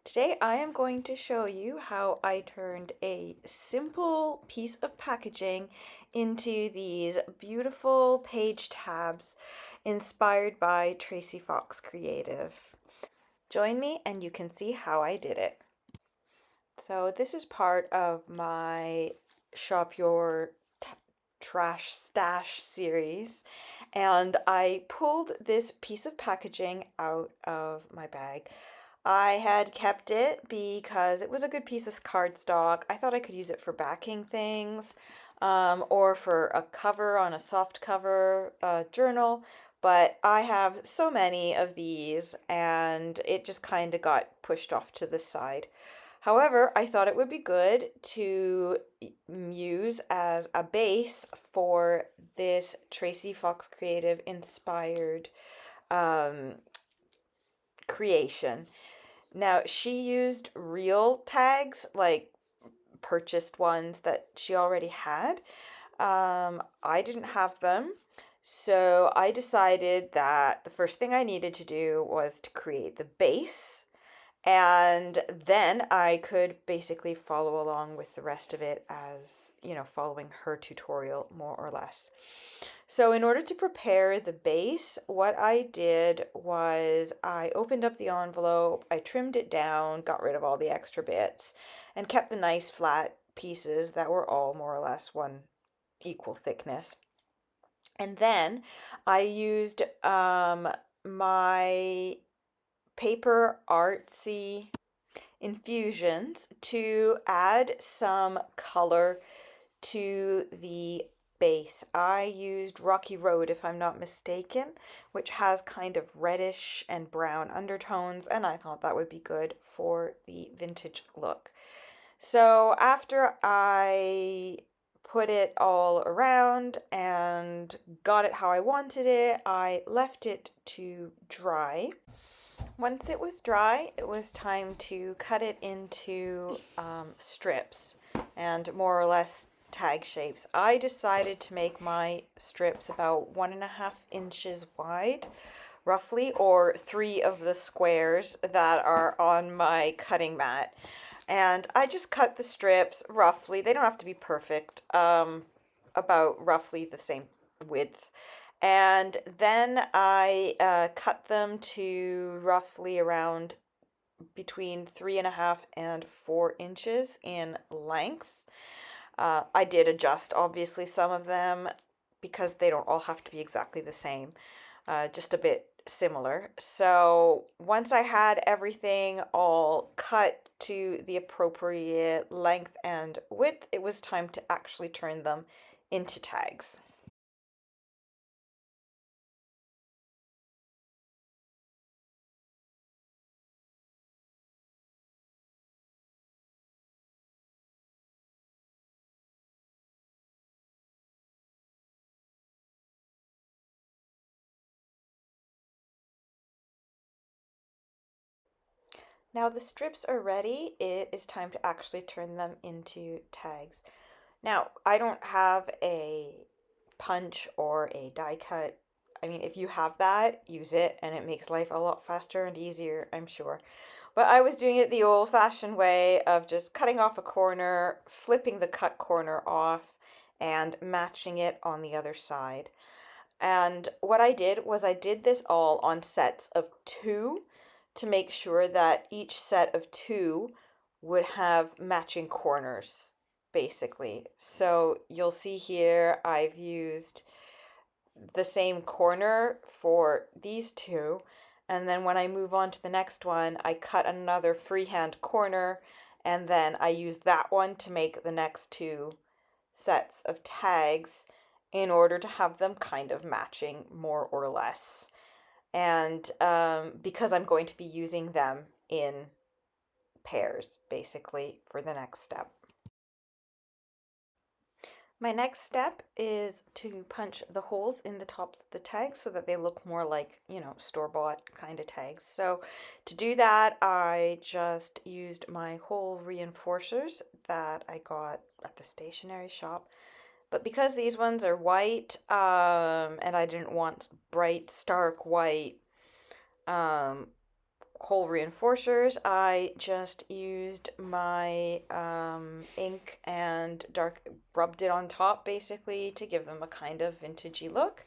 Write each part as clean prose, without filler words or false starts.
Today I am going to show you how I turned a simple piece of packaging into these beautiful page tabs inspired by Tracie Fox Creative. Join me and you can see how I did it. So this is part of my Shop Your Trash Stash series, and I pulled this piece of packaging out of my bag. I had kept it because it was a good piece of cardstock. I thought I could use it for backing things, or for a cover on a soft cover journal, but I have so many of these and it just kind of got pushed off to the side. However, I thought it would be good to use as a base for this Tracie Fox Creative inspired um, creation. Now, she used real tags, like purchased ones that she already had. I didn't have them, so I decided that the first thing I needed to do was to create the base, and then I could basically follow along with the rest of it as, following her tutorial more or less. So in order to prepare the base, what I did was I opened up the envelope, I trimmed it down, got rid of all the extra bits, and kept the nice flat pieces that were all more or less one equal thickness. And then I used my paper artsy infusions to add some color to the base. I used Rocky Road, if I'm not mistaken, which has kind of reddish and brown undertones, and I thought that would be good for the vintage look. So after I put it all around and got it how I wanted it, I left it to dry. Once it was dry, it was time to cut it into strips and more or less tag shapes. I decided to make my strips about 1.5 inches wide, roughly, or 3 of the squares that are on my cutting mat. And I just cut the strips roughly. They don't have to be perfect, about roughly the same width. And then I cut them to roughly around between 3.5 and 4 inches in length. I did adjust, obviously, some of them because they don't all have to be exactly the same, just a bit similar. So once I had everything all cut to the appropriate length and width, it was time to actually turn them into tags. Now the strips are ready. It is time to actually turn them into tags. Now, I don't have a punch or a die cut. I mean, if you have that, use it and it makes life a lot faster and easier, I'm sure. But I was doing it the old-fashioned way of just cutting off a corner, flipping the cut corner off, and matching it on the other side. And what I did was I did this all on sets of two to make sure that each set of two would have matching corners, basically. So you'll see here I've used the same corner for these two. And then when I move on to the next one, I cut another freehand corner and then I use that one to make the next two sets of tags in order to have them kind of matching more or less. And because I'm going to be using them in pairs basically for the next step. My next step is to punch the holes in the tops of the tags so that they look more like, store-bought kind of tags. So to do that, I just used my hole reinforcers that I got at the stationery shop. But because these ones are white, and I didn't want bright, stark white, um, hole reinforcers, I just used my ink and rubbed it on top basically to give them a kind of vintagey look.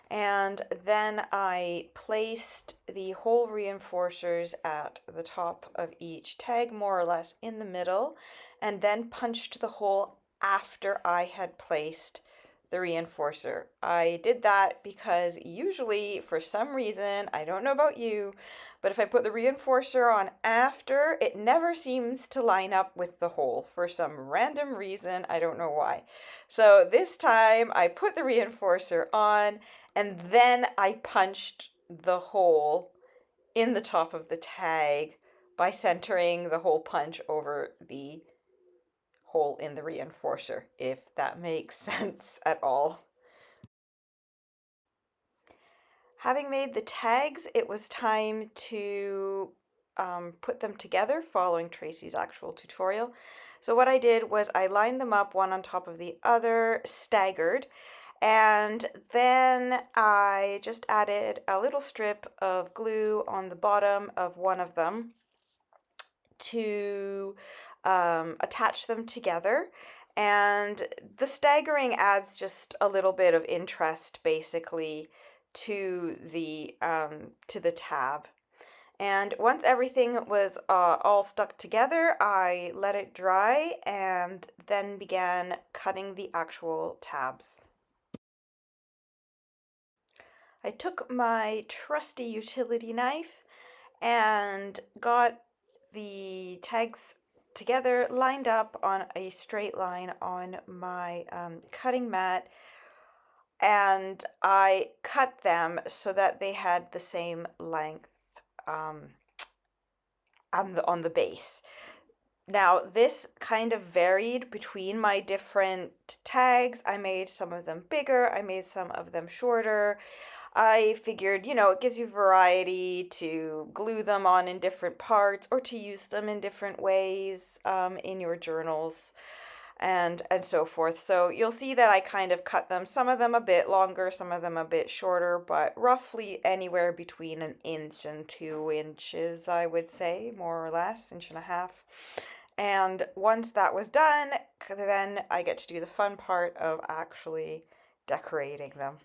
And then I placed the hole reinforcers at the top of each tag, more or less in the middle, and then punched the hole after I had placed the reinforcer. I did that because usually, for some reason, I don't know about you, but if I put the reinforcer on after, it never seems to line up with the hole for some random reason. I don't know why. So this time I put the reinforcer on and then I punched the hole in the top of the tag by centering the hole punch over the hole in the reinforcer, if that makes sense at all. Having made the tags, it was time to put them together following Tracie's actual tutorial. So what I did was I lined them up one on top of the other, staggered, and then I just added a little strip of glue on the bottom of one of them to attach them together. And the staggering adds just a little bit of interest, basically, to the tab. And once everything was all stuck together, I let it dry and then began cutting the actual tabs. I took my trusty utility knife and got the tags together, lined up on a straight line on my cutting mat, and I cut them so that they had the same length um, on the base. Now, this kind of varied between my different tags. I made some of them bigger, I made some of them shorter. I figured, it gives you variety to glue them on in different parts or to use them in different ways in your journals and so forth. So you'll see that I kind of cut them, some of them a bit longer, some of them a bit shorter, but roughly anywhere between an inch and 2 inches, I would say, more or less, inch and a half. And once that was done, then I get to do the fun part of actually decorating them.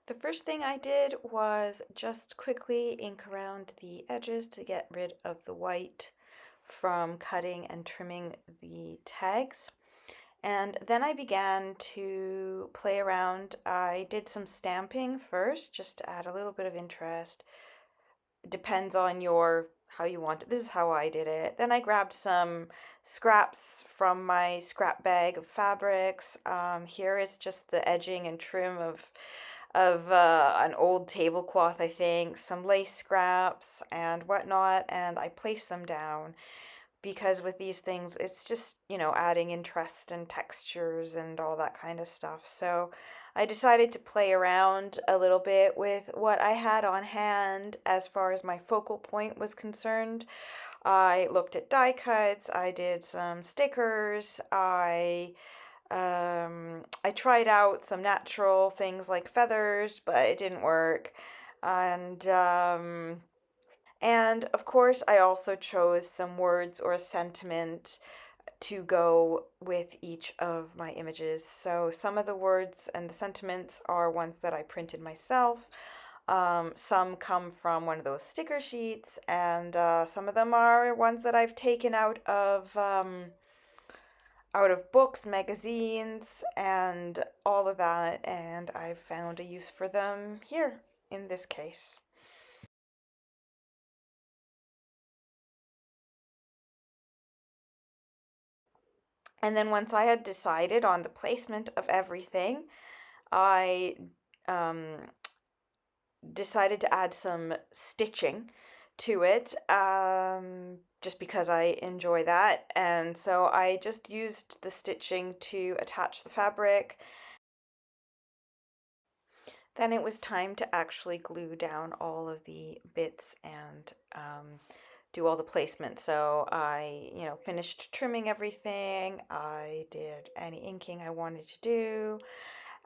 The first thing I did was just quickly ink around the edges to get rid of the white from cutting and trimming the tags. And then I began to play around. I did some stamping first just to add a little bit of interest. Depends on how you want it. This is how I did it. Then I grabbed some scraps from my scrap bag of fabrics. Here is just the edging and trim of an old tablecloth, I think, some lace scraps and whatnot, and I placed them down because with these things, it's just, adding interest and textures and all that kind of stuff. So I decided to play around a little bit with what I had on hand as far as my focal point was concerned. I looked at die cuts, I did some stickers, I tried out some natural things like feathers, but it didn't work. And of course, I also chose some words or a sentiment to go with each of my images. So some of the words and the sentiments are ones that I printed myself. Some come from one of those sticker sheets, and some of them are ones that I've taken out of books, magazines, and all of that, and I've found a use for them here in this case. And then once I had decided on the placement of everything, I um, decided to add some stitching to it just because I enjoy that. And so I just used the stitching to attach the fabric. Then it was time to actually glue down all of the bits and do all the placement. So I, finished trimming everything. I did any inking I wanted to do.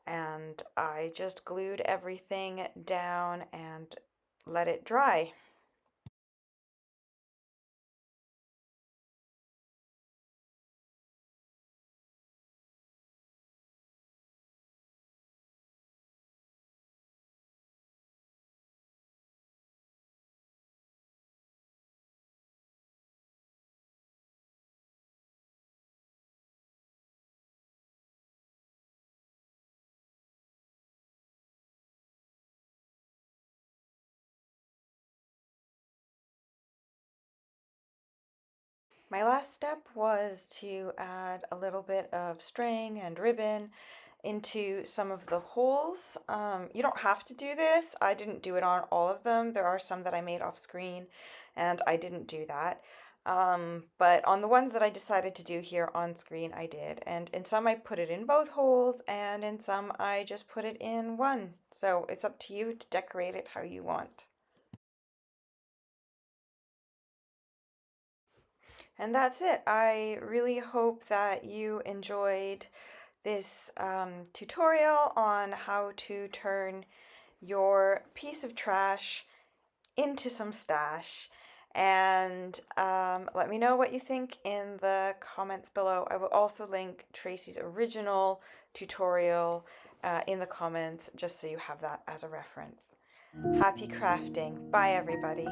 and I just glued everything down and let it dry. My last step was to add a little bit of string and ribbon into some of the holes. You don't have to do this. I didn't do it on all of them. There are some that I made off screen and I didn't do that. But on the ones that I decided to do here on screen, I did. And in some I put it in both holes and in some I just put it in one. So it's up to you to decorate it how you want. And that's it. I really hope that you enjoyed this tutorial on how to turn your piece of trash into some stash. And let me know what you think in the comments below. I will also link Tracie's original tutorial in the comments just so you have that as a reference. Happy crafting. Bye, everybody.